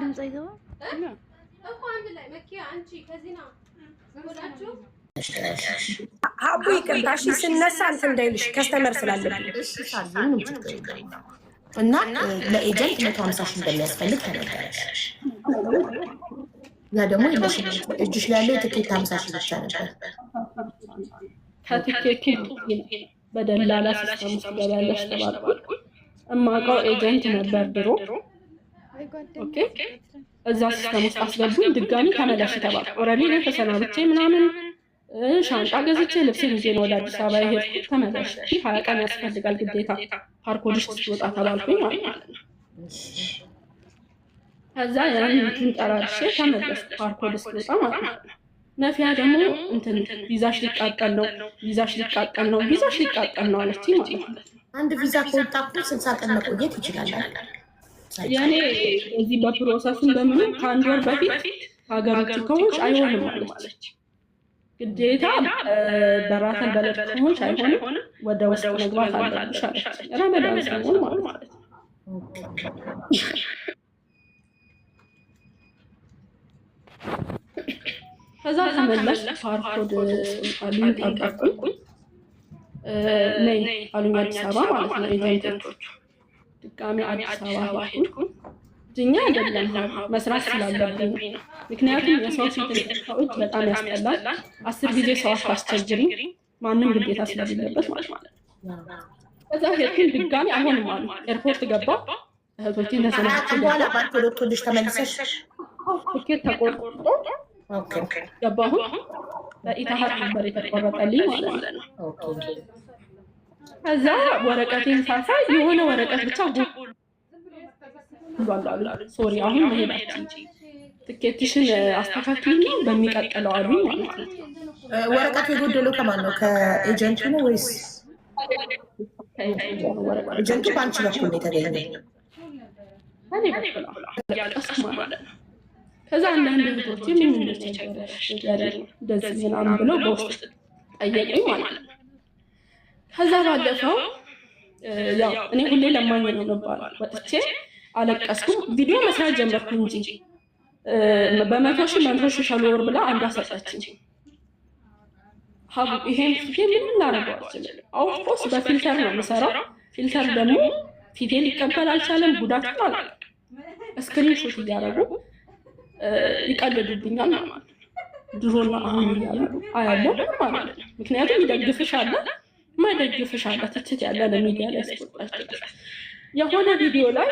ድምጽ አይገባም እኮ አንድ ላይ መኪያ አንቺ ከዚህ ነው ወላችሁ አቡ ይቅርታሽ ስነሳ እንትን እንዳይልሽ ከስተመር ስላለብኝ እሺ ሳልዘን እና ለኤጀንት 150 ሺህ እንደሚያስፈልግ ተነገረሽ። ያ ደግሞ እጅሽ ላይ ያለው ትኬት 50 ሺህ ብቻ ነበር። ከትኬቱ በደላላ ሲስተም ውስጥ ገባለሽ ተባልኩ። እማውቀው ኤጀንት ነበር ድሮ። ኦኬ እዛ ሲስተም ውስጥ አስገቡኝ። ድጋሚ ተመለሽ ተባልኩ። ኦልሬዲ ነው ተሰናብቼ ምናምን ሻንጣ ገዝቼ ልብሴን ይዤ ነው ወደ አዲስ አበባ የሄድኩት። ተመለሽ 20 ቀን ያስፈልጋል ግዴታ ፓርኮድሽ ስትወጣ ተባልኩኝ ማለት ነው። ከዛ ያን እንትን ጠራርሼ ተመለስኩ ፓርኮድ ስትወጣ ማለት ነው። ነፊያ ደግሞ እንትን ቪዛሽ ሊቃጠል ነው አለችኝ ማለት ነው። አንድ ቪዛ ከወጣ 60 ቀን መቆየት ይችላል። ያኔ እዚህ በፕሮሰስን በምንም ከአንድ ወር በፊት ሀገር ውጭ ከሆንሽ አይሆንም አለች። ግዴታ በራተን በለድ ከሆንሽ አይሆንም፣ ወደ ውስጥ መግባት አለብሽ አለች። ረመዳን ሲሆን ማለት ነው። ከዛ ተመለስ ፓርኮድ አሉኝ ጠበቅኩኝ። ነይ አሉኝ አዲስ አበባ ማለት ነው ኤጀንቶቹ። ድጋሚ አዲስ አበባ ሄድኩኝ። ድኛ አይደለም መስራት ስላለብኝ ነው። ምክንያቱም የሰው ፊት ሰዎች በጣም ያስጠላል። 10 ጊዜ ሰው አታስቸግሪ ማንም ግዴታ ስለሌለበት ማለት ነው። ከዛ ሄድኩኝ ድጋሚ አይሆንም አሉ። ኤርፖርት ገባሁ። እህቶቼን ተሰናብቼ በኋላ ባልኮዶልሽ ተመልሰሽ ትኬት ተቆርጦ ገባሁ። በኢታሃድ ነበር የተቆረጠልኝ ማለት ነው። ከዛ ወረቀቴን ሳሳይ የሆነ ወረቀት ብቻ ሶሪ አሁን መሄዳችን ትኬትሽን አስተካክልና በሚቀጥለው አሉኝ ማለት ነው። ወረቀቱ የጎደለው ከማን ነው? ከኤጀንቱ ነው ወይስ ኤጀንቱ ባንቺ በኩል ነው የተገኘው? እኔ በኩል ያለቀስኩ ማለት ነው። ከዛ አንዳንድ እህቶቼ ምን እንደተቸገረሽ እንደዚህ ምናምን ብለው በውስጥ ጠየቁኝ ማለት ነው። ከዛ ባለፈው ያው እኔ ሁሌ ለማኝ ነው የምባለው። ወጥቼ አለቀስኩ። ቪዲዮ መስራት ጀመርኩ እንጂ በ100 ሺህ ፎሎወር ብላ አንዷ ሰጠችኝ። ሀቡ ይሄን ፊቴ ምን ላደርገው አልችልም። ኦፍኮርስ በፊልተር ነው የምሰራው። ፊልተር ደግሞ ፊቴን ሊቀበል አልቻለም። ጉዳት አለ። ስክሪንሾት እያደረጉ ይቀልዱብኛል ማለት ነው። ድሮና አሁን እያሉ አያለው ማለት ነው። ምክንያቱም ይደግፍሻል ማይደግፍሻል ትችት ያለ ለሚዲያ ላይ ስቆጣሽ የሆነ ቪዲዮ ላይ